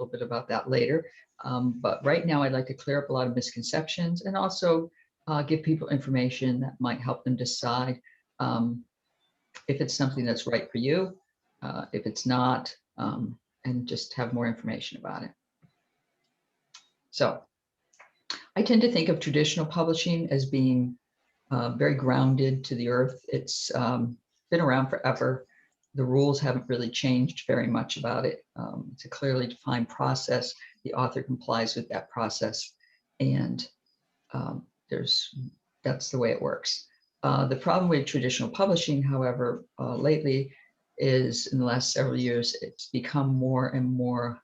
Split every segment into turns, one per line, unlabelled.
little bit about that later. But right now I'd like to clear up a lot of misconceptions and also give people information that might help them decide if it's something that's right for you, if it's not, and just have more information about it. So I tend to think of traditional publishing as being very grounded to the earth. It's been around forever. The rules haven't really changed very much about it. It's a clearly defined process. The author complies with that process, and that's the way it works. The problem with traditional publishing, however, lately is in the last several years, it's become more and more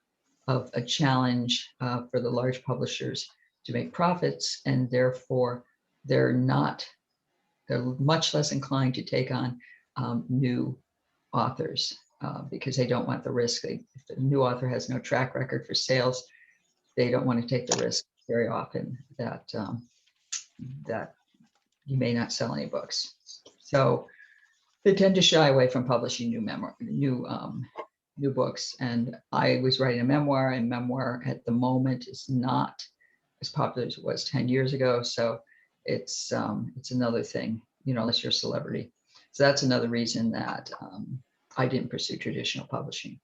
of a challenge for the large publishers to make profits, and therefore they're much less inclined to take on new authors because they don't want the risk. If the new author has no track record for sales, they don't want to take the risk very often that that you may not sell any books. So they tend to shy away from publishing new books. And I was writing a memoir, and memoir at the moment is not as popular as it was 10 years ago. So it's another thing, unless you're a celebrity. So that's another reason that I didn't pursue traditional publishing.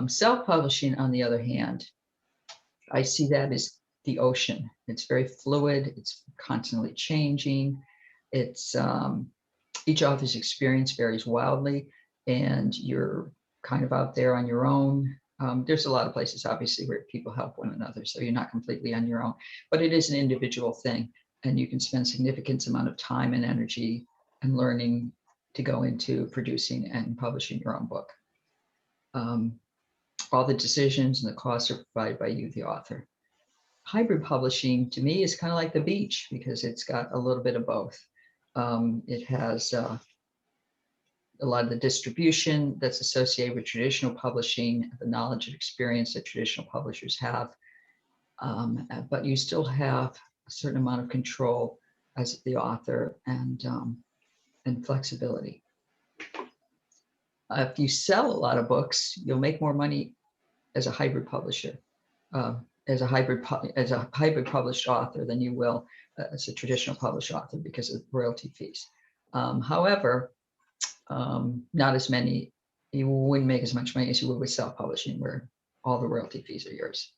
Self-publishing, on the other hand, I see that as the ocean. It's very fluid. It's constantly changing. It's each author's experience varies wildly, and you're kind of out there on your own. There's a lot of places, obviously, where people help one another, so you're not completely on your own. But it is an individual thing, and you can spend significant amount of time and energy and learning to go into producing and publishing your own book. All the decisions and the costs are provided by you, the author. Hybrid publishing, to me, is kind of like the beach because it's got a little bit of both. It has a lot of the distribution that's associated with traditional publishing, the knowledge and experience that traditional publishers have, but you still have a certain amount of control as the author and flexibility. If you sell a lot of books, you'll make more money as a hybrid publisher, as a hybrid published author than you will as a traditional published author because of royalty fees. However, not as many. You wouldn't make as much money as you would with self-publishing, where all the royalty fees are yours.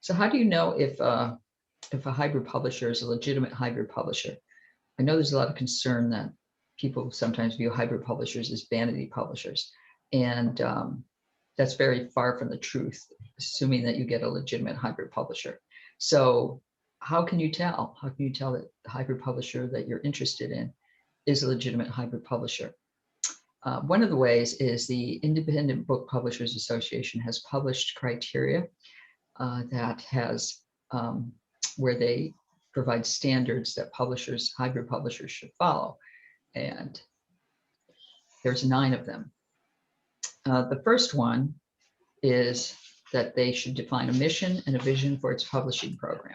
So how do you know if a hybrid publisher is a legitimate hybrid publisher? I know there's a lot of concern that people sometimes view hybrid publishers as vanity publishers, and that's very far from the truth, assuming that you get a legitimate hybrid publisher. So how can you tell? How can you tell that the hybrid publisher that you're interested in is a legitimate hybrid publisher? One of the ways is the Independent Book Publishers Association has published criteria that has where they provide standards that hybrid publishers should follow. And there's 9 of them. The first one is that they should define a mission and a vision for its publishing program.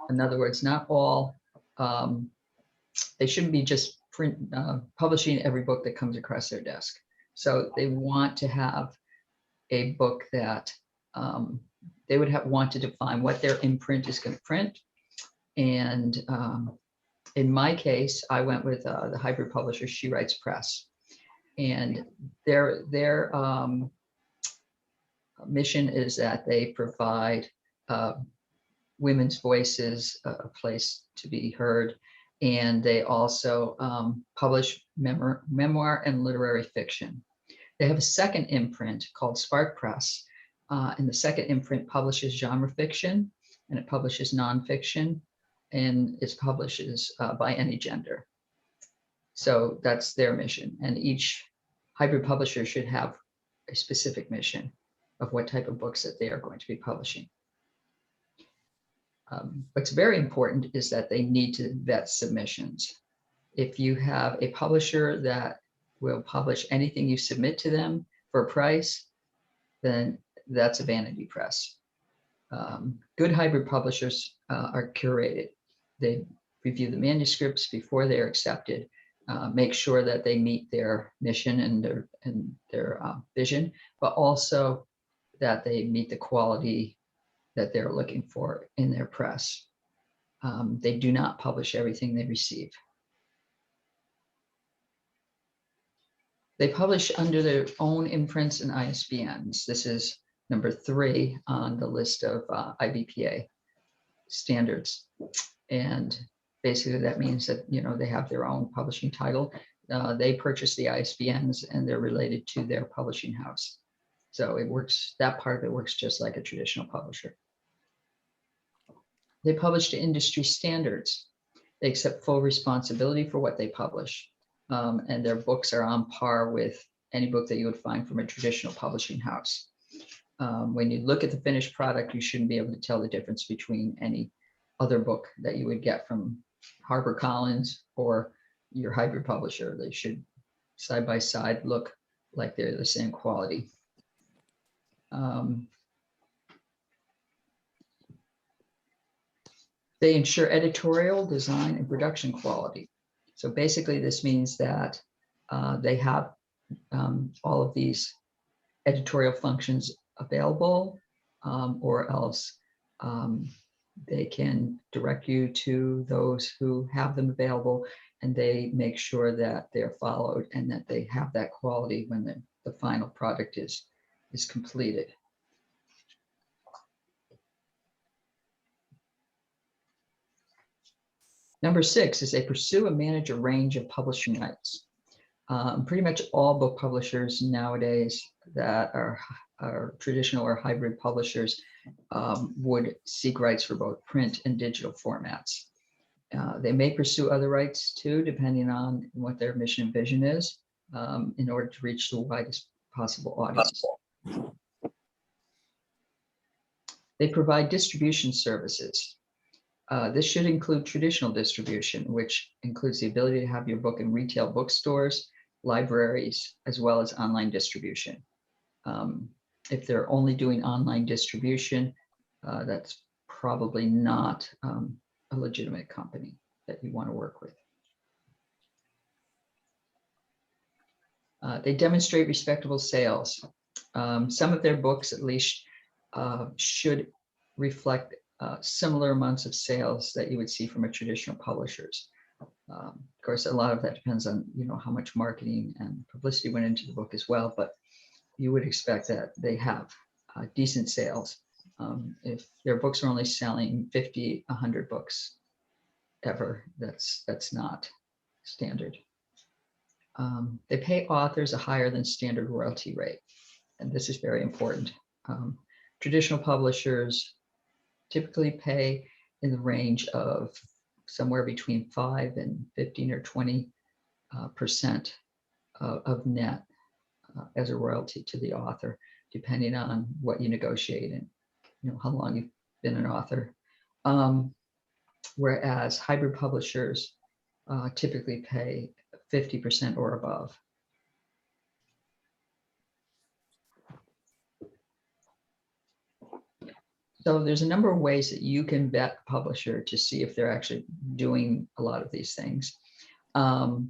In other words, not all, they shouldn't be just publishing every book that comes across their desk. So they want to have a book that they would want to define what their imprint is going to print. And in my case, I went with the hybrid publisher, She Writes Press. And their mission is that they provide women's voices a place to be heard. And they also publish memoir and literary fiction. They have a second imprint called Spark Press. And the second imprint publishes genre fiction, and it publishes nonfiction, and it publishes by any gender. So that's their mission. And each hybrid publisher should have a specific mission of what type of books that they are going to be publishing. What's very important is that they need to vet submissions. If you have a publisher that will publish anything you submit to them for a price, then that's a vanity press. Good hybrid publishers are curated. They review the manuscripts before they are accepted. make sure that they meet their mission and their vision, but also that they meet the quality that they're looking for in their press. They do not publish everything they receive. They publish under their own imprints and ISBNs. This is number 3 on the list of IBPA standards. And basically that means that, they have their own publishing title. They purchase the ISBNs and they're related to their publishing house. So it works, that part of it works just like a traditional publisher. They publish to industry standards. They accept full responsibility for what they publish. And their books are on par with any book that you would find from a traditional publishing house. When you look at the finished product, you shouldn't be able to tell the difference between any other book that you would get from HarperCollins or your hybrid publisher. They should side by side look like they're the same quality. They ensure editorial, design, and production quality. So basically this means that they have all of these editorial functions available, or else they can direct you to those who have them available, and they make sure that they're followed and that they have that quality when the final product is completed. Number 6 is they pursue and manage a range of publishing rights. Pretty much all book publishers nowadays that are traditional or hybrid publishers would seek rights for both print and digital formats. They may pursue other rights too, depending on what their mission and vision is, in order to reach the widest possible audience. They provide distribution services. This should include traditional distribution, which includes the ability to have your book in retail bookstores, libraries, as well as online distribution. If they're only doing online distribution, that's probably not a legitimate company that you want to work with. They demonstrate respectable sales. Some of their books, at least, should reflect similar amounts of sales that you would see from a traditional publishers. Of course, a lot of that depends on how much marketing and publicity went into the book as well, but you would expect that they have decent sales. If their books are only selling 50, 100 books ever, that's not standard. They pay authors a higher than standard royalty rate, and this is very important. Traditional publishers typically pay in the range of somewhere between 5 and 15 or 20% of net as a royalty to the author, depending on what you negotiate and how long you've been an author. Whereas hybrid publishers typically pay 50% or above. So there's a number of ways that you can vet a publisher to see if they're actually doing a lot of these things. One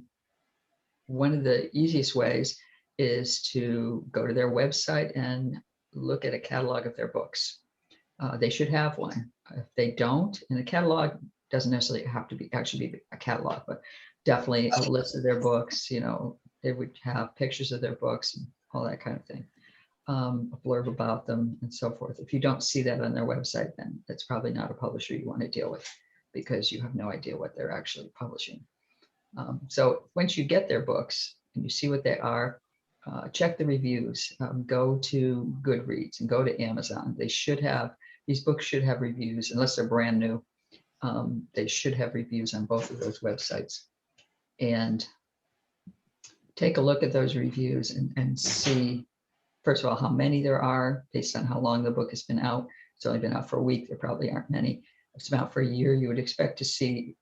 of the easiest ways is to go to their website and look at a catalog of their books. They should have one. If they don't, and the catalog doesn't necessarily have to actually be a catalog, but definitely a list of their books. They would have pictures of their books and all that kind of thing. A blurb about them and so forth. If you don't see that on their website, then that's probably not a publisher you want to deal with, because you have no idea what they're actually publishing. So once you get their books and you see what they are, check the reviews. Go to Goodreads and go to Amazon. These books should have reviews, unless they're brand new. They should have reviews on both of those websites. And take a look at those reviews and see, first of all, how many there are based on how long the book has been out. It's only been out for a week. There probably aren't many. If it's been out for a year, you would expect to see,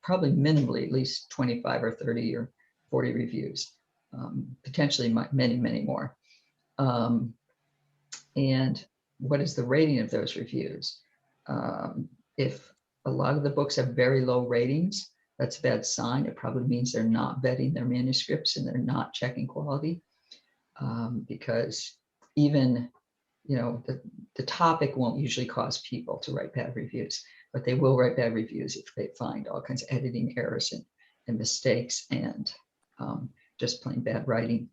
probably minimally at least 25 or 30 or 40 reviews, potentially many, many more. And what is the rating of those reviews? If a lot of the books have very low ratings, That's a bad sign. It probably means they're not vetting their manuscripts and they're not checking quality, because even, you know, the topic won't usually cause people to write bad reviews, but they will write bad reviews if they find all kinds of editing errors and mistakes and just plain bad writing.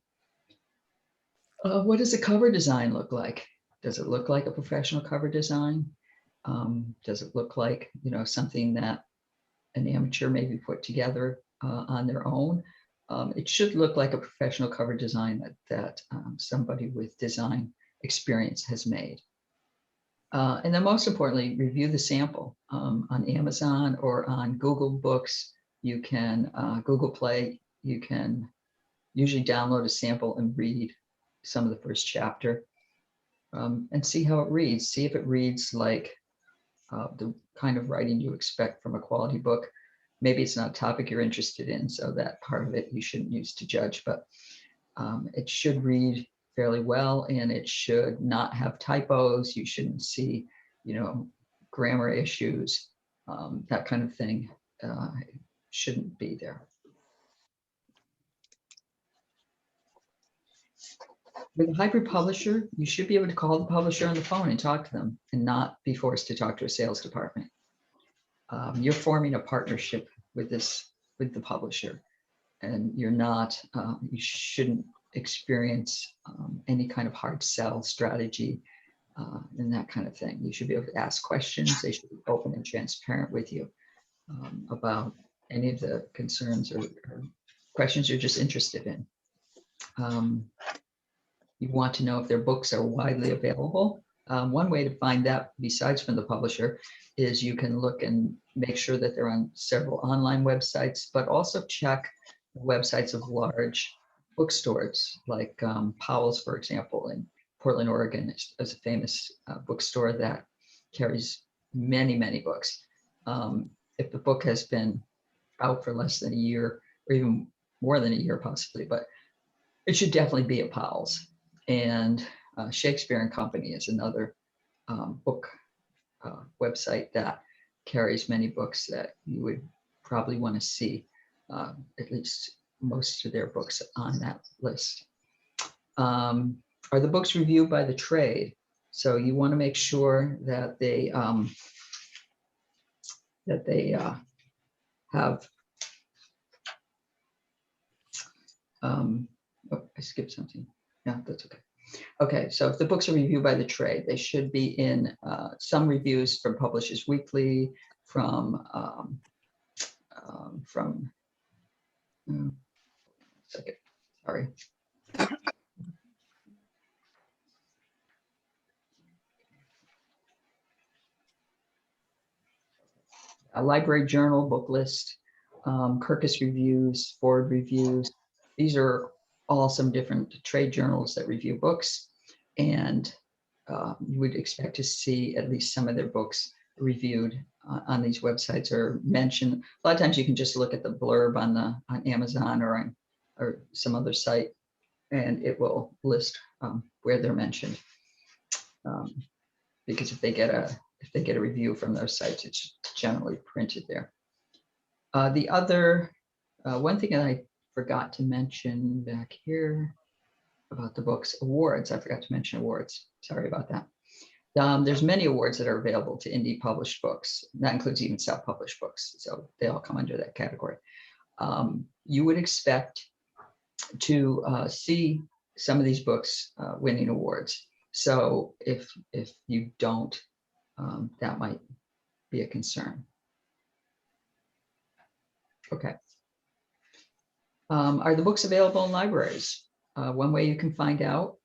What does the cover design look like? Does it look like a professional cover design? Does it look like, you know, something that an amateur maybe put together on their own? It should look like a professional cover design that somebody with design experience has made. And then most importantly, review the sample on Amazon or on Google Books. You can, Google Play, you can usually download a sample and read some of the first chapter and see how it reads. See if it reads like the kind of writing you expect from a quality book. Maybe it's not a topic you're interested in, so that part of it you shouldn't use to judge, but it should read fairly well, and it should not have typos. You shouldn't see, you know, grammar issues, that kind of thing shouldn't be there. With a hybrid publisher, you should be able to call the publisher on the phone and talk to them and not be forced to talk to a sales department. You're forming a partnership with the publisher, and you're not, you shouldn't experience any kind of hard sell strategy and that kind of thing. You should be able to ask questions. They should be open and transparent with you about any of the concerns or questions you're just interested in. You want to know if their books are widely available. One way to find that, besides from the publisher, is you can look and make sure that they're on several online websites, but also check the websites of large bookstores like Powell's, for example, in Portland, Oregon, is a famous bookstore that carries many, many books. If the book has been out for less than a year, or even more than a year possibly, but it should definitely be at Powell's. And Shakespeare and Company is another book website that carries many books that you would probably want to see, at least most of their books on that list. Are the books reviewed by the trade? So you want to make sure that they have, oh, I skipped something. Yeah, that's okay. Okay, so if the books are reviewed by the trade, they should be in some reviews from Publishers Weekly, from second, sorry. A Library Journal, Book List, Kirkus Reviews, Ford Reviews. These are all some different trade journals that review books, and you would expect to see at least some of their books reviewed on these websites or mentioned. A lot of times you can just look at the blurb on Amazon or some other site, and it will list where they're mentioned. Because if they get a review from those sites, it's generally printed there. The other one thing that I forgot to mention back here about the books, awards. I forgot to mention awards. Sorry about that. There's many awards that are available to indie published books. That includes even self-published books. So they all come under that category. You would expect to see some of these books winning awards. So if you don't, that might be a concern. Okay. Are the books available in libraries? One way you can find out,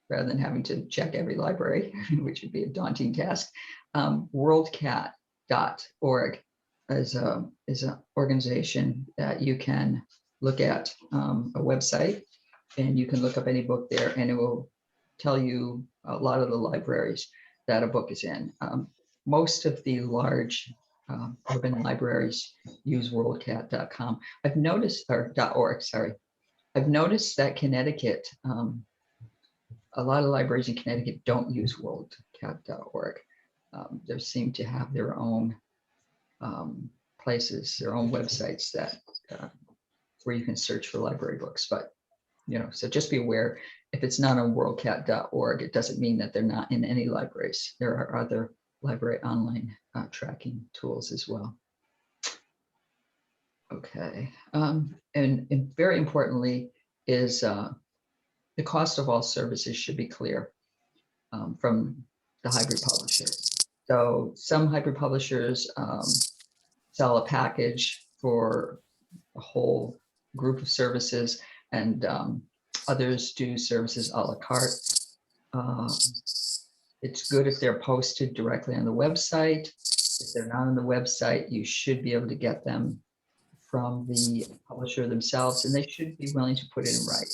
rather than having to check every library, which would be a daunting task, worldcat.org is an organization that you can look at, a website, and you can look up any book there, and it will tell you a lot of the libraries that a book is in. Most of the large urban libraries use worldcat.com. I've noticed, or .org, sorry. I've noticed that Connecticut, a lot of libraries in Connecticut don't use worldcat.org. They seem to have their own places, their own websites that where you can search for library books. But so just be aware, if it's not on worldcat.org, it doesn't mean that they're not in any libraries. There are other library online tracking tools as well. Okay, and very importantly is the cost of all services should be clear from the hybrid publisher. So some hybrid publishers sell a package for a whole group of services, and others do services a la carte. It's good if they're posted directly on the website. If they're not on the website, you should be able to get them from the publisher themselves, and they should be willing to put it in writing.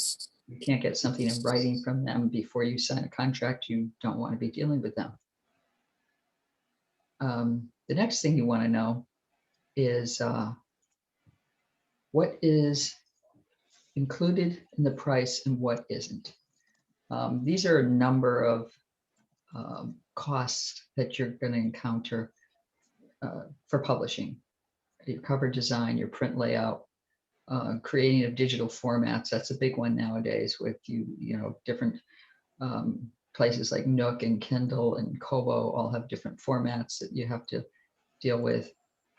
You can't get something in writing from them before you sign a contract. You don't want to be dealing with them. The next thing you want to know is what is included in the price and what isn't. These are a number of costs that you're going to encounter for publishing. Your cover design, your print layout, creating of digital formats. That's a big one nowadays with different places like Nook and Kindle and Kobo all have different formats that you have to deal with.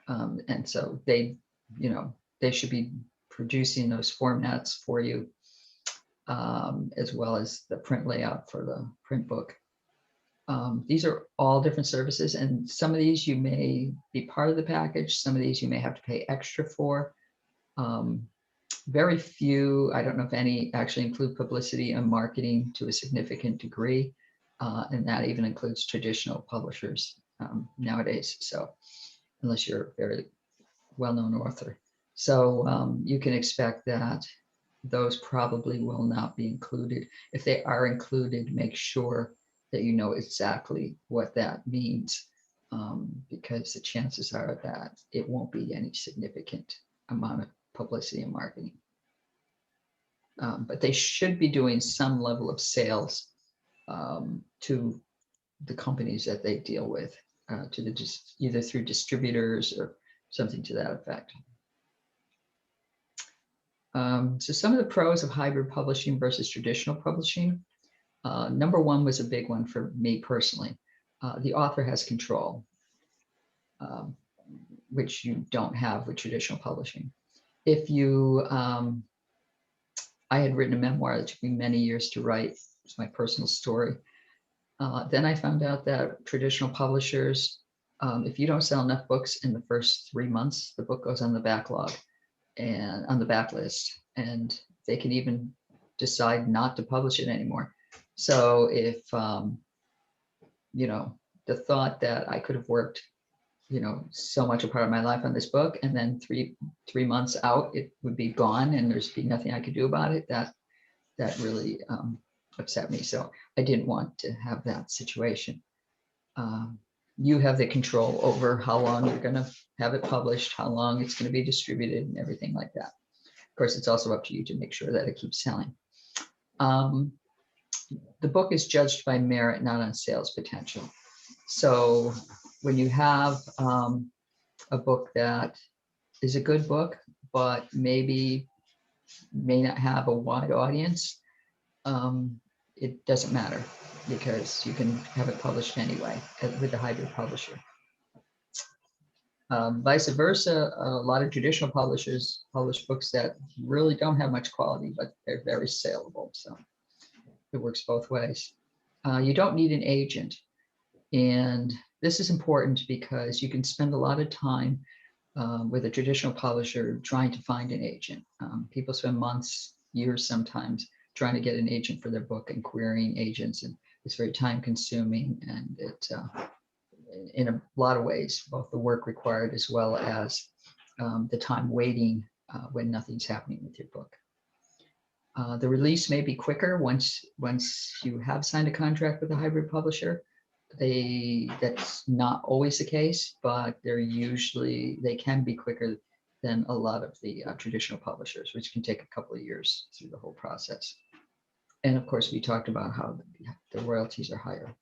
And so they should be producing those formats for you, as well as the print layout for the print book. These are all different services, and some of these you may be part of the package. Some of these you may have to pay extra for. Very few, I don't know if any, actually include publicity and marketing to a significant degree, and that even includes traditional publishers nowadays. So unless you're a very well-known author. So you can expect that those probably will not be included. If they are included, make sure that you know exactly what that means, because the chances are that it won't be any significant amount of publicity and marketing. But they should be doing some level of sales to the companies that they deal with, either through distributors or something to that effect. So some of the pros of hybrid publishing versus traditional publishing. Number one was a big one for me personally. The author has control, which you don't have with traditional publishing. If you, I had written a memoir that took me many years to write. It's my personal story. Then I found out that traditional publishers, if you don't sell enough books in the first 3 months, the book goes on the backlog and on the backlist, and they can even decide not to publish it anymore. So if, the thought that I could have worked, so much a part of my life on this book, and then three months out, it would be gone and there's be nothing I could do about it, that really upset me. So I didn't want to have that situation. You have the control over how long you're going to have it published, how long it's going to be distributed, and everything like that. Of course, it's also up to you to make sure that it keeps selling. The book is judged by merit, not on sales potential. So when you have a book that is a good book, but may not have a wide audience, it doesn't matter, because you can have it published anyway with a hybrid publisher. Vice versa, a lot of traditional publishers publish books that really don't have much quality, but they're very saleable. So it works both ways. You don't need an agent. And this is important because you can spend a lot of time with a traditional publisher trying to find an agent. People spend months, years sometimes, trying to get an agent for their book and querying agents. And it's very time consuming, and it, in a lot of ways, both the work required as well as the time waiting when nothing's happening with your book. The release may be quicker once you have signed a contract with a hybrid publisher. That's not always the case, but they can be quicker than a lot of the traditional publishers, which can take a couple of years through the whole process. And of course, we talked about how the royalties are higher.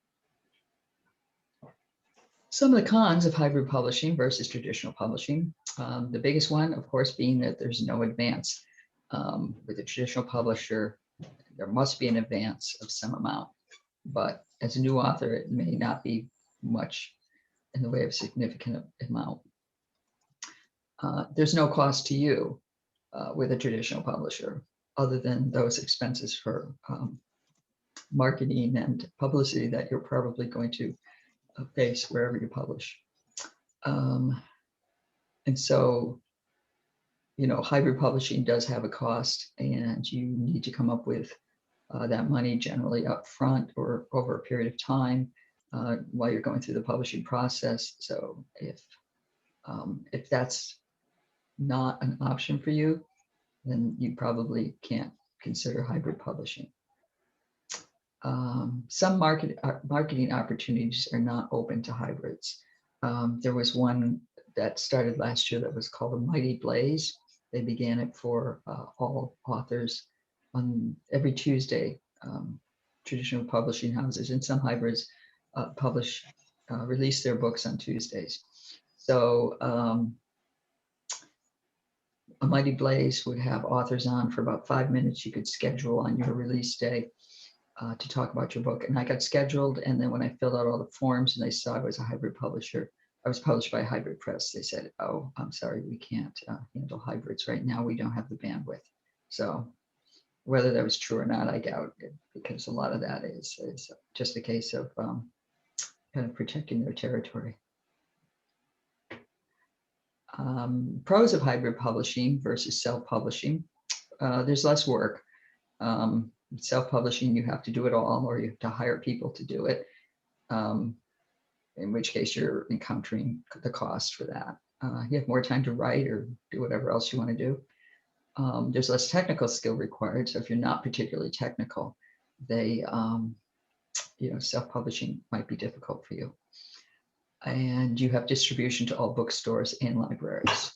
Some of the cons of hybrid publishing versus traditional publishing. The biggest one, of course, being that there's no advance. With a traditional publisher, there must be an advance of some amount, but as a new author, it may not be much in the way of significant amount. There's no cost to you with a traditional publisher other than those expenses for marketing and publicity that you're probably going to face wherever you publish. And so, hybrid publishing does have a cost, and you need to come up with that money generally up front or over a period of time while you're going through the publishing process. So if that's not an option for you, then you probably can't consider hybrid publishing. Some marketing opportunities are not open to hybrids. There was one that started last year that was called a Mighty Blaze. They began it for all authors on every Tuesday. Traditional publishing houses and some hybrids release their books on Tuesdays. So a Mighty Blaze would have authors on for about 5 minutes. You could schedule on your release day to talk about your book. And I got scheduled. And then when I filled out all the forms and they saw I was a hybrid publisher, I was published by a hybrid press, they said, "Oh, I'm sorry, we can't handle hybrids right now. We don't have the bandwidth." So whether that was true or not, I doubt it, because a lot of that is just a case of kind of protecting their territory. Pros of hybrid publishing versus self-publishing. There's less work. Self-publishing, you have to do it all, or you have to hire people to do it, in which case you're encountering the cost for that. You have more time to write or do whatever else you want to do. There's less technical skill required. So if you're not particularly technical, self-publishing might be difficult for you. And you have distribution to all bookstores and libraries.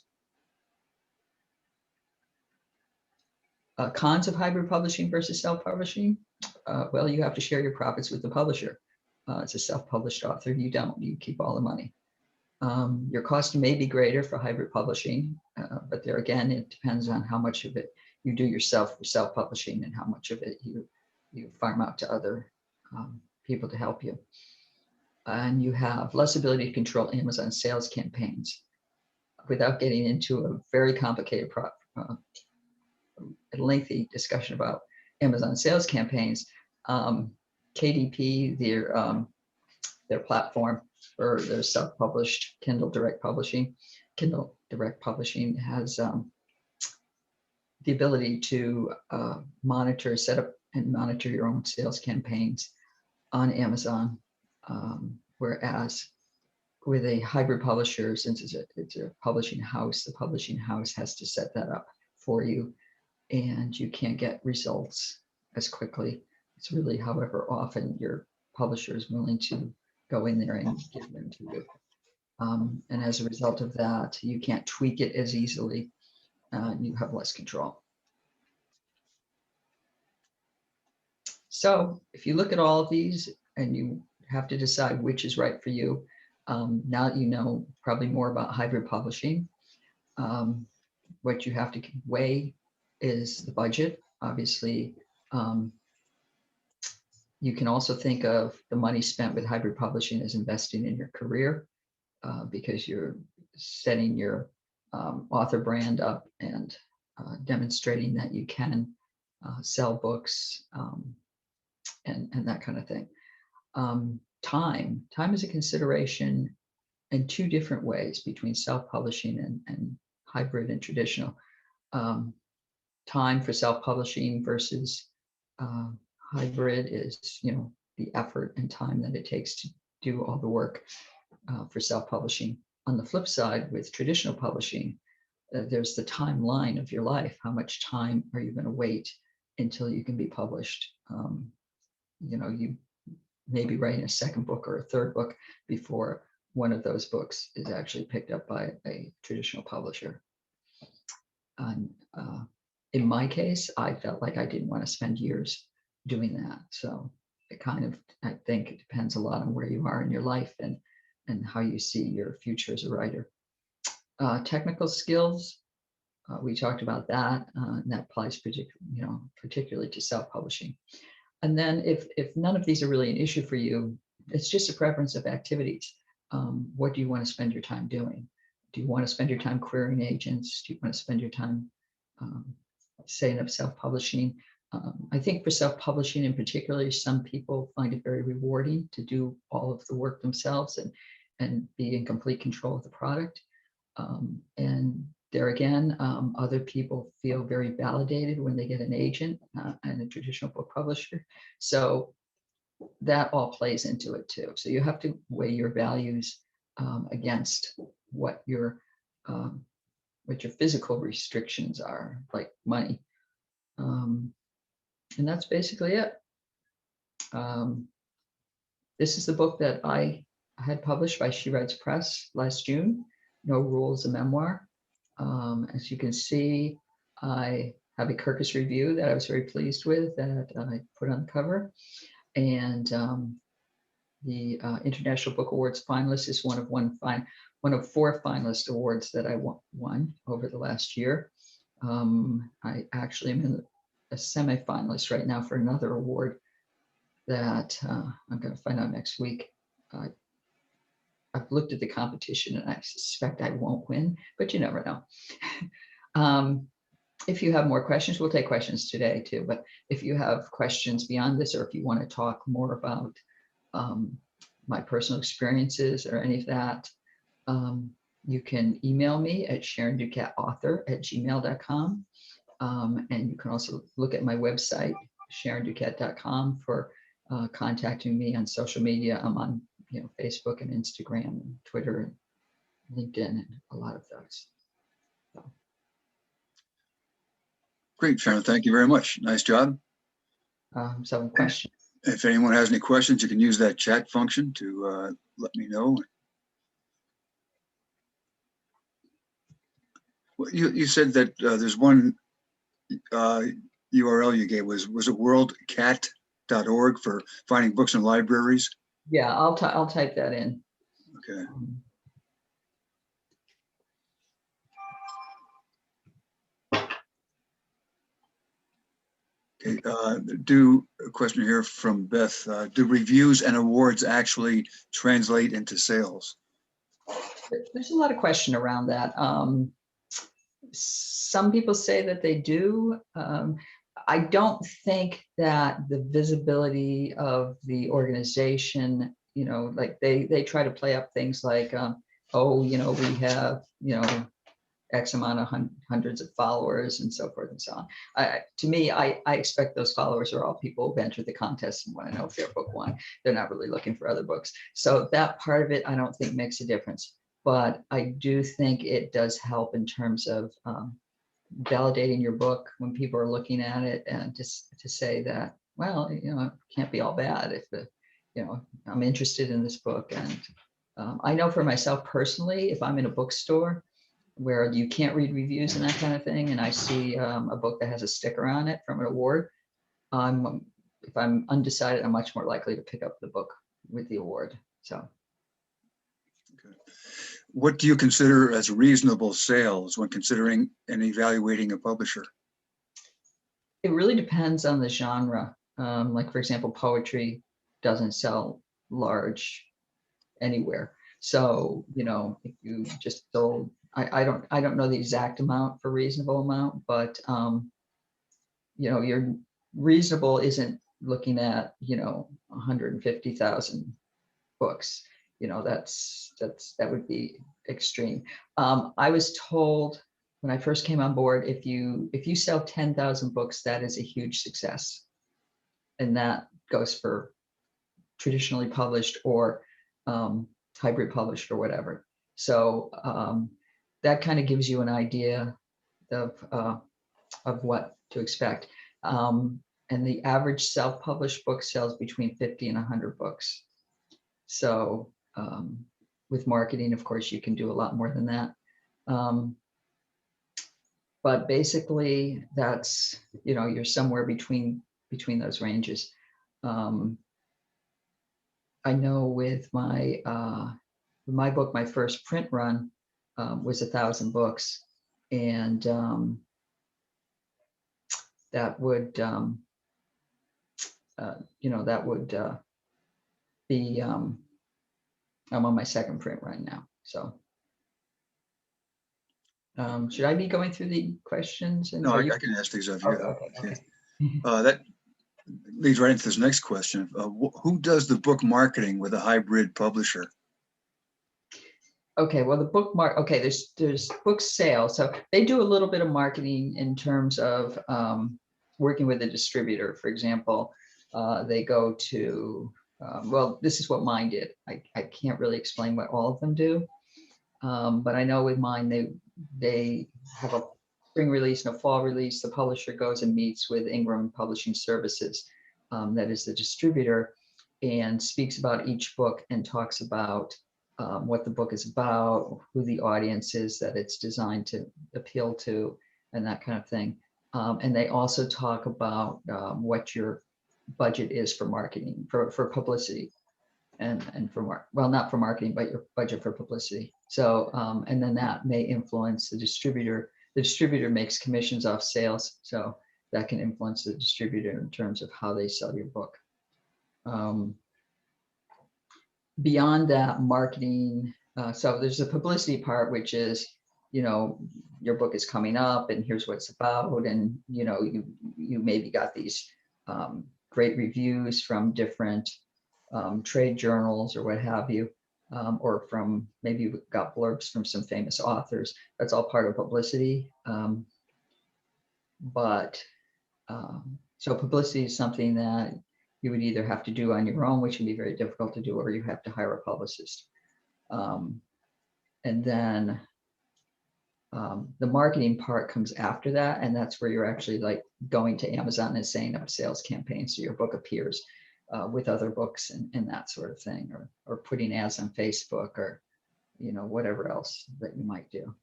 Cons of hybrid publishing versus self-publishing. Well, you have to share your profits with the publisher. As a self-published author, you don't. You keep all the money. Your cost may be greater for hybrid publishing, but there again, it depends on how much of it you do yourself for self-publishing and how much of it you farm out to other people to help you. And you have less ability to control Amazon sales campaigns. Without getting into a very complicated lengthy discussion about Amazon sales campaigns, KDP, their platform for their self-published Kindle Direct Publishing has the ability to set up and monitor your own sales campaigns on Amazon, whereas with a hybrid publisher, since it's a publishing house, the publishing house has to set that up for you, and you can't get results as quickly. It's really however often your publisher is willing to go in there and give them to you. And as a result of that, you can't tweak it as easily. You have less control. So if you look at all of these and you have to decide which is right for you, now that you know probably more about hybrid publishing, what you have to weigh is the budget. Obviously, you can also think of the money spent with hybrid publishing as investing in your career, because you're setting your author brand up and demonstrating that you can sell books and that kind of thing. Time is a consideration in two different ways between self-publishing and hybrid and traditional. Time for self-publishing versus hybrid is, the effort and time that it takes to do all the work for self-publishing. On the flip side, with traditional publishing, there's the timeline of your life. How much time are you going to wait until you can be published? You may be writing a second book or a third book before one of those books is actually picked up by a traditional publisher. And in my case, I felt like I didn't want to spend years doing that. So I think it depends a lot on where you are in your life and and how you see your future as a writer. Technical skills, we talked about that, and that applies particularly to self-publishing. And then if none of these are really an issue for you, it's just a preference of activities. What do you want to spend your time doing? Do you want to spend your time querying agents? Do you want to spend your time setting up self-publishing? I think for self-publishing in particular, some people find it very rewarding to do all of the work themselves and be in complete control of the product. And there again, other people feel very validated when they get an agent and a traditional book publisher. So that all plays into it too. So you have to weigh your values against what your physical restrictions are, like money. And that's basically it. This is the book that I had published by She Writes Press last June, No Rules, a Memoir. As you can see, I have a Kirkus review that I was very pleased with that I put on the cover. And the International Book Awards finalist is one of 4 finalist awards that I won over the last year. I actually am in a semi-finalist right now for another award that I'm going to find out next week. I've looked at the competition and I suspect I won't win, but you never know. If you have more questions, we'll take questions today too, but if you have questions beyond this, or if you want to talk more about my personal experiences or any of that, you can email me at sharonduquetteauthor@gmail.com. And you can also look at my website, sharonduquette.com, for contacting me on social media. I'm on Facebook and Instagram and Twitter and LinkedIn and a lot of those. So.
Great, Sharon. Thank you very much. Nice job.
Some questions.
If anyone has any questions, you can use that chat function to let me know. Well, you said that there's one URL you gave. Was it worldcat.org for finding books in libraries?
Yeah, I'll type that in.
Okay. Okay. A question here from Beth. Do reviews and awards actually translate into sales?
There's a lot of question around that. Some people say that they do. I don't think that the visibility of the organization, like they try to play up things like, oh, we have, X amount of hundreds of followers and so forth and so on. To me, I expect those followers are all people who've entered the contest and want to know if their book won. They're not really looking for other books. So that part of it, I don't think makes a difference. But I do think it does help in terms of validating your book when people are looking at it, and just to say that, well, it can't be all bad if I'm interested in this book. And I know for myself personally, if I'm in a bookstore where you can't read reviews and that kind of thing, and I see a book that has a sticker on it from an award, if I'm undecided, I'm much more likely to pick up the book with the award. So.
Okay. What do you consider as reasonable sales when considering and evaluating a publisher?
It really depends on the genre. Like, for example, poetry doesn't sell large anywhere. So, if you just sold, I don't know the exact amount for reasonable amount, but your reasonable isn't looking at 150,000 books. That would be extreme. I was told when I first came on board, if you sell 10,000 books, that is a huge success, and that goes for traditionally published or hybrid published or whatever. So that kind of gives you an idea of what to expect. And the average self-published book sells between 50 and 100 books. So with marketing, of course, you can do a lot more than that. But basically, that's, you're somewhere between those ranges. I know with my my book, my first print run was 1,000 books, and that would that would be I'm on my second print run now. So should I be going through the questions? And
No,
are
I
you?
can ask these of
Oh,
you.
okay, okay.
That leads right into this next question. Who does the book marketing with a hybrid publisher?
Okay, well, the bookmark, okay, there's book sales. So they do a little bit of marketing in terms of working with a distributor. For example, they go to, well, this is what mine did. I can't really explain what all of them do. But I know with mine, they have a spring release and a fall release. The publisher goes and meets with Ingram Publishing Services, that is the distributor, and speaks about each book and talks about what the book is about, who the audience is that it's designed to appeal to, and that kind of thing. And they also talk about what your budget is for marketing, for publicity, and for well, not for marketing, but your budget for publicity. So and then that may influence the distributor. The distributor makes commissions off sales, so that can influence the distributor in terms of how they sell your book. Beyond that, marketing, so there's the publicity part, which is, your book is coming up and here's what it's about, and you maybe got these great reviews from different trade journals or what have you, or from maybe you got blurbs from some famous authors. That's all part of publicity. So publicity is something that you would either have to do on your own, which can be very difficult to do, or you have to hire a publicist. And then the marketing part comes after that, and that's where you're actually like going to Amazon and setting up a sales campaign so your book appears with other books and that sort of thing, or putting ads on Facebook, or whatever else that you might do.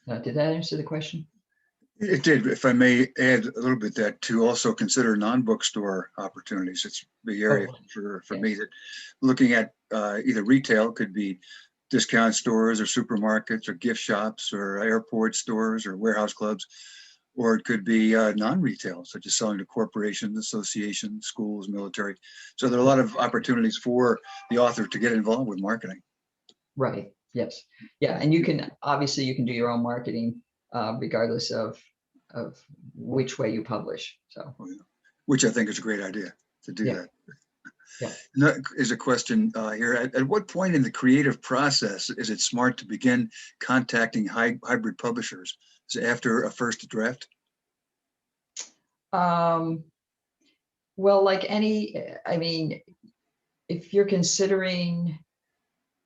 Did that answer the question?
It did. If I may add a little bit, that to also consider non-bookstore opportunities. It's the area for me that looking at either retail, could be discount stores or supermarkets or gift shops or airport stores or warehouse clubs, or it could be non-retail, such as selling to corporations, associations, schools, military. So there are a lot of opportunities for the author to get involved with marketing.
Right. Yes. Yeah. And you can do your own marketing regardless of which way you publish. So,
which I think is a great idea to do that.
Yeah.
And that is a question here. At what point in the creative process is it smart to begin contacting hybrid publishers? Is it after a first draft?
Well, like if you're considering,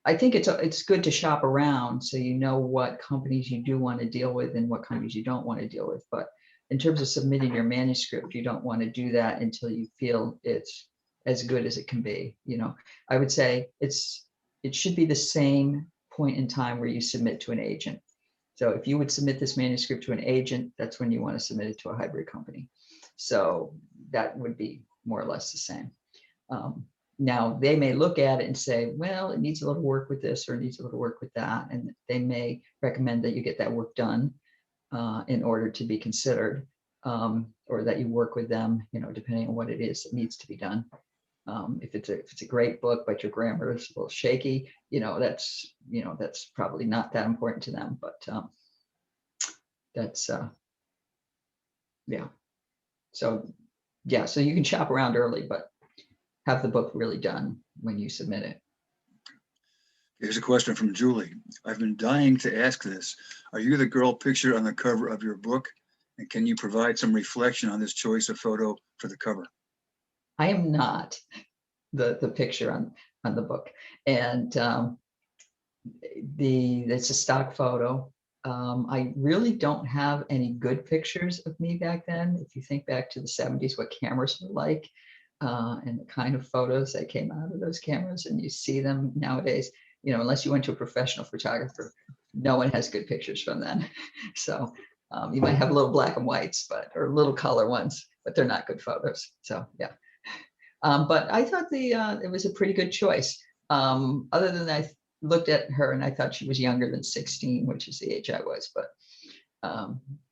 I think it's good to shop around so you know what companies you do want to deal with and what companies you don't want to deal with. But in terms of submitting your manuscript, you don't want to do that until you feel it's as good as it can be. I would say it should be the same point in time where you submit to an agent. So if you would submit this manuscript to an agent, that's when you want to submit it to a hybrid company. So that would be more or less the same. Now, they may look at it and say, well, it needs a little work with this or it needs a little work with that. And they may recommend that you get that work done in order to be considered, or that you work with them, depending on what it is that needs to be done. If it's a great book, but your grammar is a little shaky, that's probably not that important to them. But that's yeah. So you can shop around early, but have the book really done when you submit it.
Here's a question from Julie. I've been dying to ask this. Are you the girl pictured on the cover of your book? And can you provide some reflection on this choice of photo for the cover?
I am not the picture on the book. And it's a stock photo. I really don't have any good pictures of me back then. If you think back to the 70s, what cameras were like, and the kind of photos that came out of those cameras, and you see them nowadays, unless you went to a professional photographer, no one has good pictures from then. So you might have little black and whites, or little color ones, but they're not good photos. So yeah. But I thought it was a pretty good choice. Other than I looked at her and I thought she was younger than 16, which is the age I was, but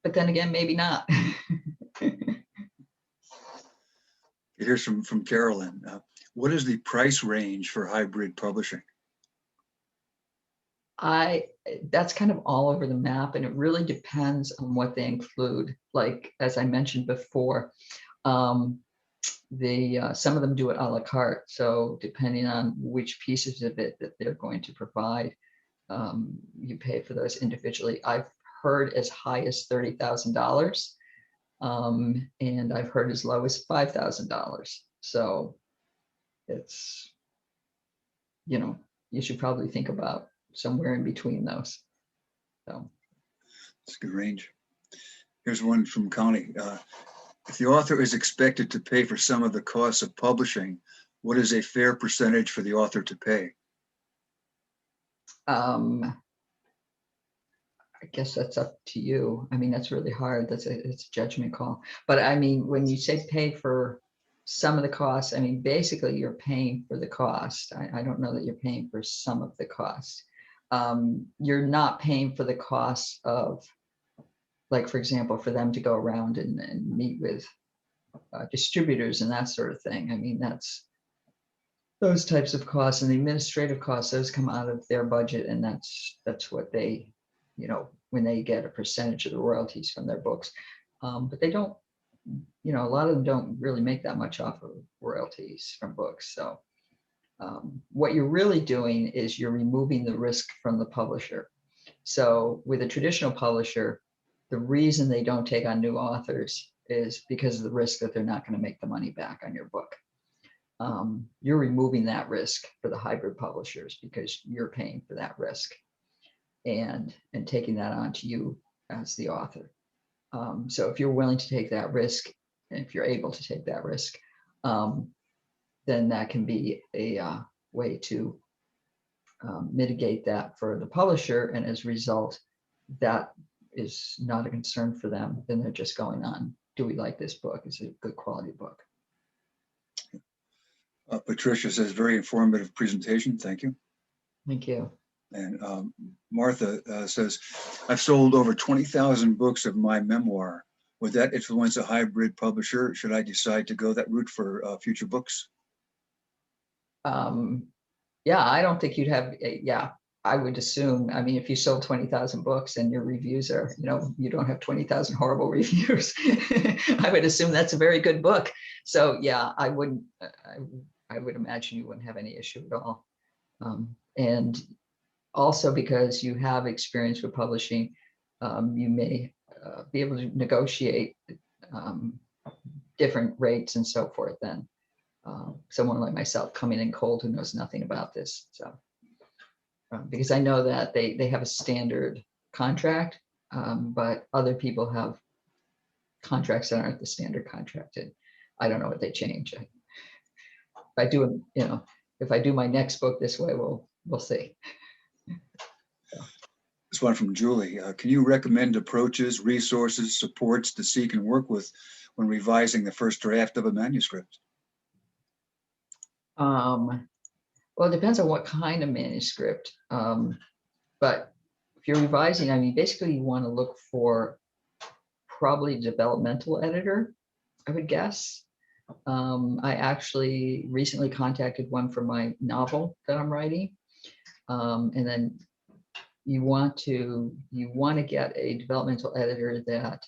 then again, maybe not.
Here's from Carolyn. What is the price range for hybrid publishing?
That's kind of all over the map, and it really depends on what they include. Like, as I mentioned before, some of them do it a la carte. So depending on which pieces of it that they're going to provide, you pay for those individually. I've heard as high as $30,000, and I've heard as low as $5,000. So it's, you should probably think about somewhere in between those. So
It's a good range. Here's one from Connie. If the author is expected to pay for some of the costs of publishing, what is a fair percentage for the author to pay?
I guess that's up to you. I mean, that's really hard. It's a judgment call. But I mean, when you say pay for some of the costs, I mean, basically you're paying for the cost. I don't know that you're paying for some of the cost. You're not paying for the cost of, like, for example, for them to go around and meet with distributors and that sort of thing. I mean, that's those types of costs, and the administrative costs, those come out of their budget, and that's what they, when they get a percentage of the royalties from their books. But they don't, a lot of them don't really make that much off of royalties from books. So what you're really doing is you're removing the risk from the publisher. So with a traditional publisher, the reason they don't take on new authors is because of the risk that they're not going to make the money back on your book. You're removing that risk for the hybrid publishers because you're paying for that risk and taking that on to you as the author. So if you're willing to take that risk, and if you're able to take that risk, then that can be a way to mitigate that for the publisher. And as a result, that is not a concern for them. Then they're just going on, do we like this book? Is it a good quality book?
Patricia says, very informative presentation. Thank you.
Thank you.
And Martha says, I've sold over 20,000 books of my memoir. Would that influence a hybrid publisher? Should I decide to go that route for future books?
Yeah, I don't think you'd have, I would assume, I mean, if you sold 20,000 books and your reviews are, you don't have 20,000 horrible reviews, I would assume that's a very good book. So yeah, I would imagine you wouldn't have any issue at all. And also because you have experience with publishing, you may be able to negotiate different rates and so forth than someone like myself coming in cold who knows nothing about this. So because I know that they have a standard contract, but other people have contracts that aren't the standard contract, and I don't know what they change. If I do, if I do my next book this way, we'll see.
This one from Julie. Can you recommend approaches, resources, supports to seek and work with when revising the first draft of a manuscript?
Well, it depends on what kind of manuscript. But if you're revising, I mean, basically you want to look for probably a developmental editor, I would guess. I actually recently contacted one for my novel that I'm writing. And then you want to get a developmental editor that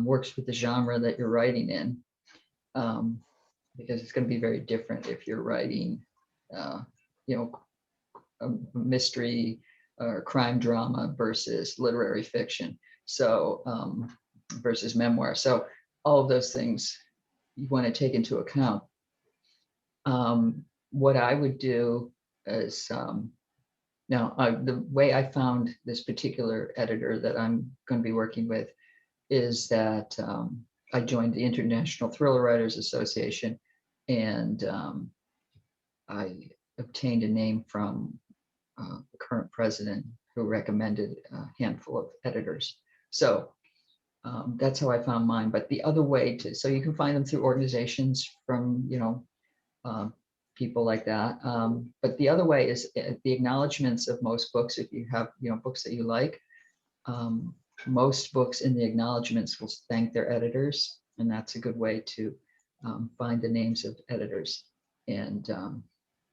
works with the genre that you're writing in, because it's going to be very different if you're writing, a mystery or crime drama versus literary fiction. So versus memoir. So all of those things you want to take into account. What I would do is, the way I found this particular editor that I'm going to be working with is that I joined the International Thriller Writers Association, and I obtained a name from the current president, who recommended a handful of editors. So that's how I found mine. But the other way so you can find them through organizations from, people like that. But the other way is the acknowledgments of most books. If you have, books that you like, most books in the acknowledgments will thank their editors, and that's a good way to find the names of editors. And and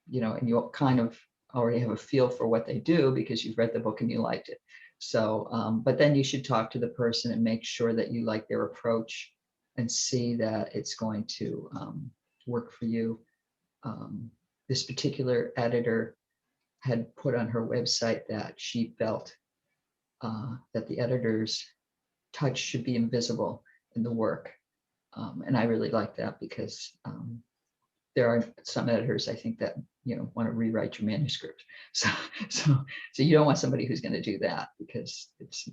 you'll kind of already have a feel for what they do because you've read the book and you liked it. So, but then you should talk to the person and make sure that you like their approach and see that it's going to work for you. This particular editor had put on her website that she felt that the editor's touch should be invisible in the work. And I really like that because there are some editors, I think, that want to rewrite your manuscript. So you don't want somebody who's going to do that because it's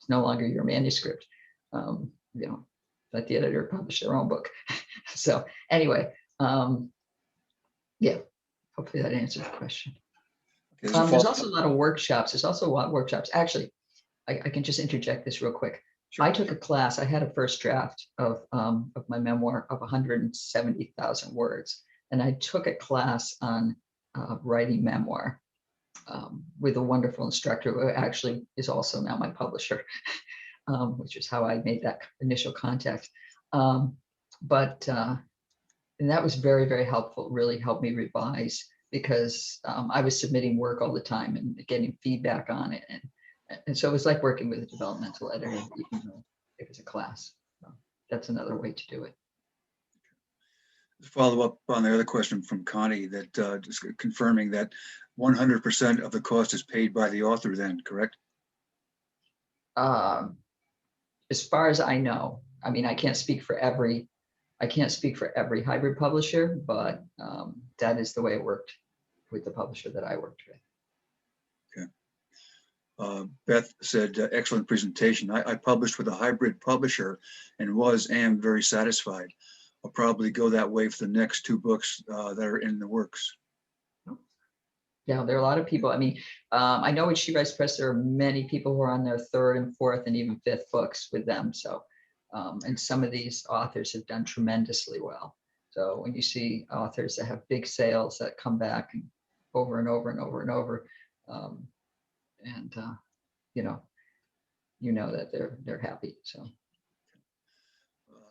no longer your manuscript. Let the editor publish their own book. So anyway, yeah, hopefully that answers the question.
Okay,
There's also a lot of workshops. There's also a lot of workshops. Actually, I can just interject this real quick.
Sure.
I took a class. I had a first draft of my memoir of 170,000 words, and I took a class on writing memoir with a wonderful instructor who actually is also now my publisher, which is how I made that initial contact. And that was very, very helpful. Really helped me revise because I was submitting work all the time and getting feedback on it. And so it was like working with a developmental editor, even though it was a class. So that's another way to do it.
Follow up on the other question from Connie, that just confirming that 100% of the cost is paid by the author then, correct?
As far as I know, I mean, I can't speak for every hybrid publisher, but that is the way it worked with the publisher that I worked with.
Beth said, excellent presentation. I published with a hybrid publisher and am very satisfied. I'll probably go that way for the next 2 books that are in the works.
Yeah, there are a lot of people. I mean, I know with She Writes Press, there are many people who are on their 3rd and 4th and even 5th books with them. So, and some of these authors have done tremendously well. So when you see authors that have big sales that come back and over and over and over and over, that they're happy. So,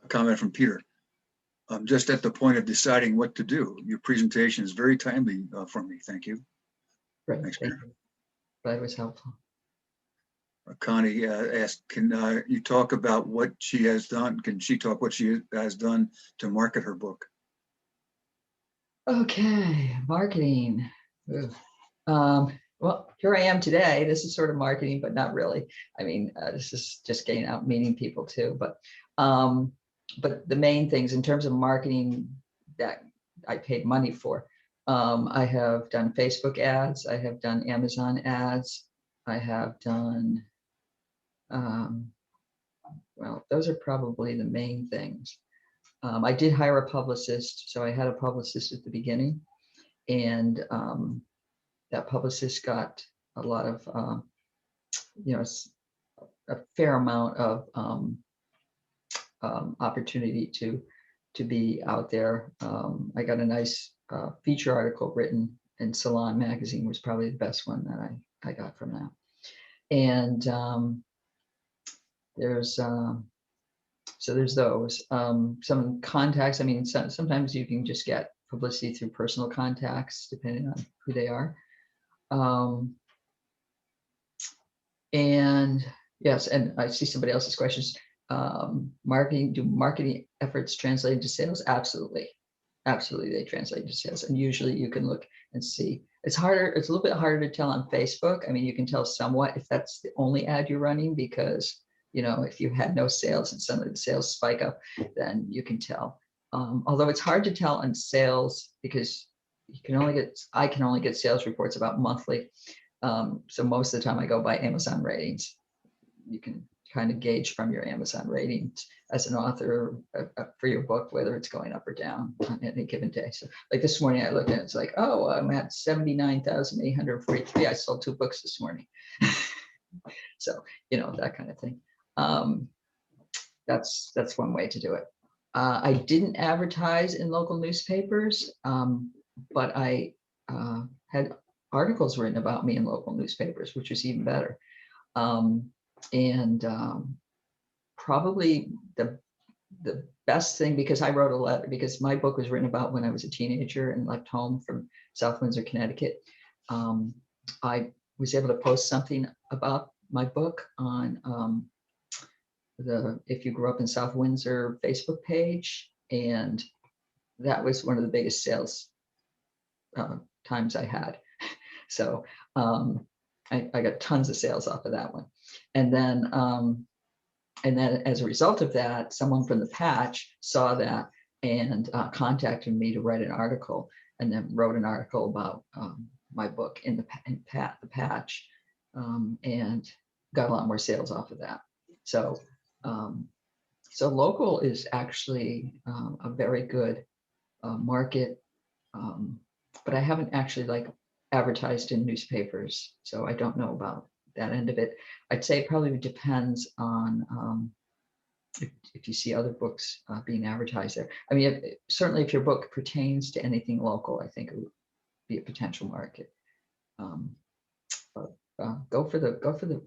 a comment from Peter. I'm just at the point of deciding what to do. Your presentation is very timely for me. Thank you.
Great.
Thanks,
Thank
Peter.
you. Glad it was helpful.
Connie asked, can you talk about what she has done? Can she talk what she has done to market her book?
Okay, marketing. Well, here I am today. This is sort of marketing, but not really. I mean, this is just getting out, meeting people too. But the main things in terms of marketing that I paid money for, I have done Facebook ads. I have done Amazon ads. I have done, well, those are probably the main things. I did hire a publicist. So I had a publicist at the beginning, and that publicist got a lot of, a fair amount of opportunity to be out there. I got a nice feature article written in Salon magazine, was probably the best one that I got from that. And there's those. Some contacts. I mean, sometimes you can just get publicity through personal contacts, depending on who they are. And yes, and I see somebody else's questions. Marketing, do marketing efforts translate into sales? Absolutely. Absolutely, they translate into sales. And usually you can look and see. It's harder, it's a little bit harder to tell on Facebook. I mean, you can tell somewhat if that's the only ad you're running, because if you had no sales and suddenly the sales spike up, then you can tell. Although it's hard to tell on sales because I can only get sales reports about monthly. So most of the time I go by Amazon ratings. You can kind of gauge from your Amazon ratings as an author for your book, whether it's going up or down on any given day. So like this morning I looked at it, it's like, oh, I'm at 79,843. I sold 2 books this morning. So, that kind of thing. That's one way to do it. I didn't advertise in local newspapers. but I had articles written about me in local newspapers, which was even better. And probably the best thing, because I wrote a letter, because my book was written about when I was a teenager and left home from South Windsor, Connecticut. I was able to post something about my book on the If You Grew Up in South Windsor Facebook page. And that was one of the biggest sales times I had. So I got tons of sales off of that one. And then as a result of that, someone from the Patch saw that and contacted me to write an article, and then wrote an article about my book in the Patch, and got a lot more sales off of that. So so local is actually a very good market, but I haven't actually like advertised in newspapers, so I don't know about that end of it. I'd say it probably depends on if you see other books being advertised there. I mean, certainly if your book pertains to anything local, I think it would be a potential market. But go for the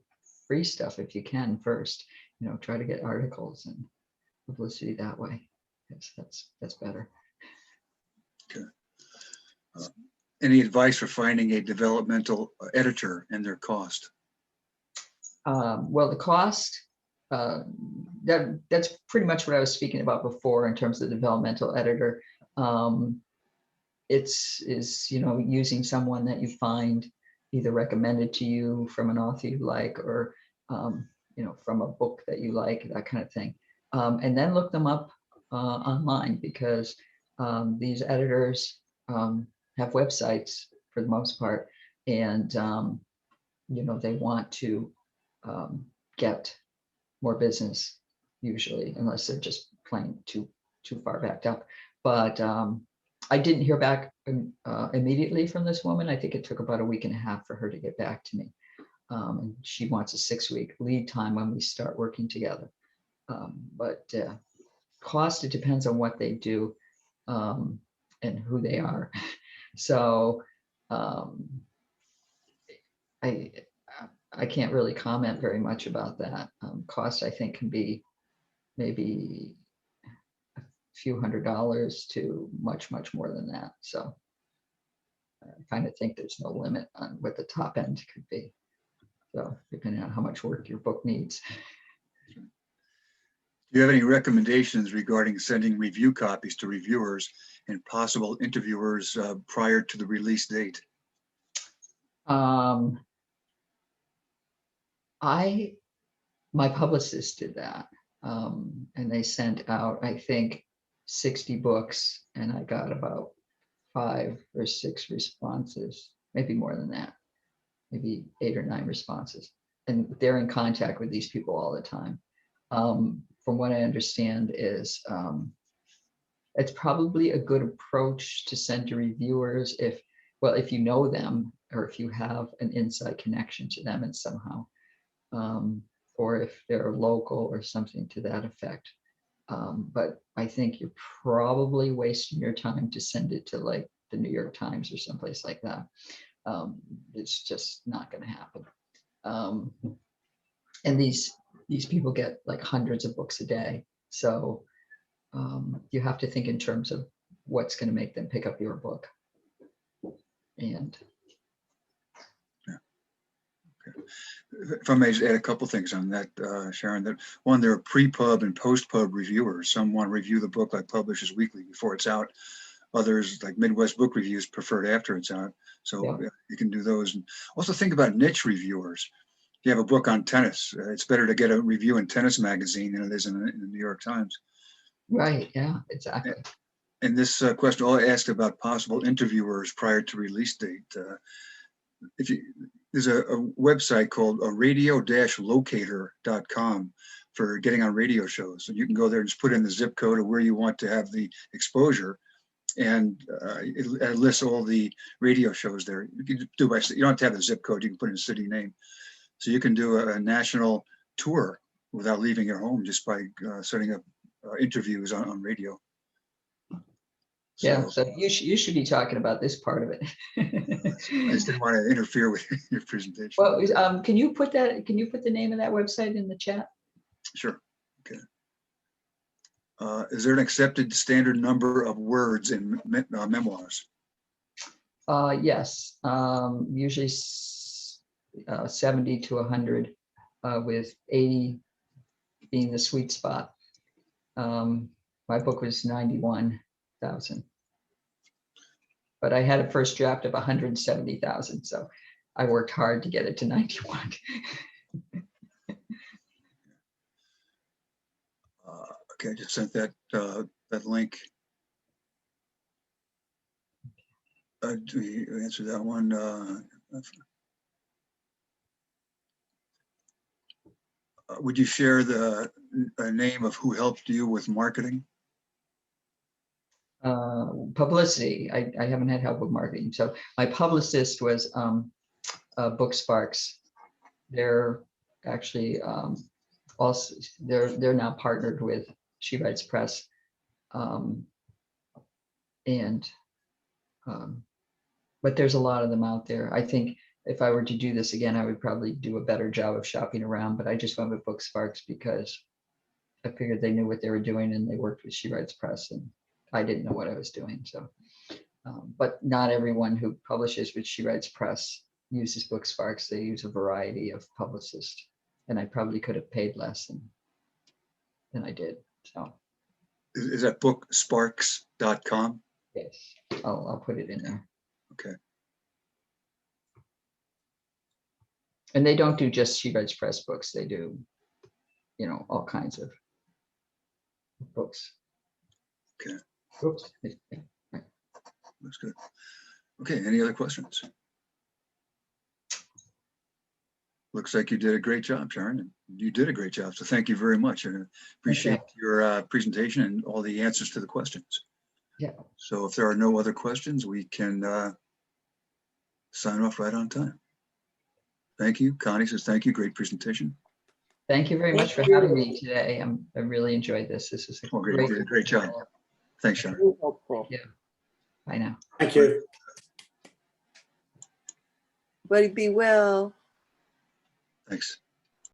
free stuff if you can first. You know, try to get articles and publicity that way. Yes, that's better.
Okay. Any advice for finding a developmental editor and their cost?
Well, the cost, that's pretty much what I was speaking about before in terms of the developmental editor. It's using someone that you find either recommended to you from an author you like, or from a book that you like, that kind of thing. And then look them up online, because these editors have websites for the most part, and they want to get more business usually, unless they're just plain too far backed up. But I didn't hear back immediately from this woman. I think it took about a week and a half for her to get back to me. And she wants a 6-week lead time when we start working together. But cost, it depends on what they do and who they are. So I can't really comment very much about that. Cost, I think, can be maybe a few $100s to much more than that. So I kind of think there's no limit on what the top end could be. So depending on how much work your book needs.
Do you have any recommendations regarding sending review copies to reviewers and possible interviewers prior to the release date?
My publicist did that, and they sent out, I think, 60 books, and I got about 5 or 6 responses, maybe more than that, maybe 8 or 9 responses. And they're in contact with these people all the time. From what I understand is it's probably a good approach to send to reviewers if you know them, or if you have an inside connection to them and somehow, or if they're local or something to that effect. But I think you're probably wasting your time to send it to like the New York Times or someplace like that. It's just not going to happen. And these people get like hundreds of books a day. So you have to think in terms of what's going to make them pick up your book. And
if I may just add a couple things on that, Sharon, that one, there are pre-pub and post-pub reviewers. Some want to review the book like Publishers Weekly before it's out. Others, like Midwest Book Reviews, prefer it after it's out. So yeah, you can do those. And also think about niche reviewers. If you have a book on tennis, it's better to get a review in Tennis Magazine than it is in the New York Times.
Right, yeah, exactly.
And this question all asked about possible interviewers prior to release date. There's a website called radio-locator.com for getting on radio shows. And you can go there and just put in the zip code of where you want to have the exposure. And it lists all the radio shows there. You can do by, you don't have to have the zip code, you can put in a city name. So you can do a national tour without leaving your home, just by setting up interviews on radio.
Yeah,
So
so you should be talking about this part of it.
I just didn't want to interfere with your presentation.
Well, can you put the name of that website in the chat?
Sure. Okay. Is there an accepted standard number of words in memoirs?
Yes, usually 70 to 100, with 80 being the sweet spot. My book was 91,000, but I had a first draft of 170,000, so I worked hard to get it to 91.
Okay, I just sent that link. Do you answer that one? Would you share the name of who helped you with marketing?
Publicity. I haven't had help with marketing. So my publicist was Book Sparks. They're actually also they're now partnered with She Writes Press, and but there's a lot of them out there. I think if I were to do this again, I would probably do a better job of shopping around. But I just went with Book Sparks because I figured they knew what they were doing and they worked with She Writes Press, and I didn't know what I was doing. So, but not everyone who publishes with She Writes Press uses Book Sparks. They use a variety of publicists, and I probably could have paid less than I did. So,
Is that booksparks.com?
yes, I'll put it in there.
Okay.
And they don't do just She Writes Press books. They do, all kinds of books.
Okay.
Oops.
That's good. Okay, any other questions? Looks like you did a great job, Sharon. And you did a great job, so thank you very much. I appreciate your presentation and all the answers to the questions.
Yeah.
So if there are no other questions, we can sign off right on time. Thank you. Connie says thank you. Great presentation.
Thank you very much for having me today. I really enjoyed this. This is a
great job. Thanks, Sharon.
Very helpful.
Yeah. Bye now.
Thank you.
Everybody be well.
Thanks.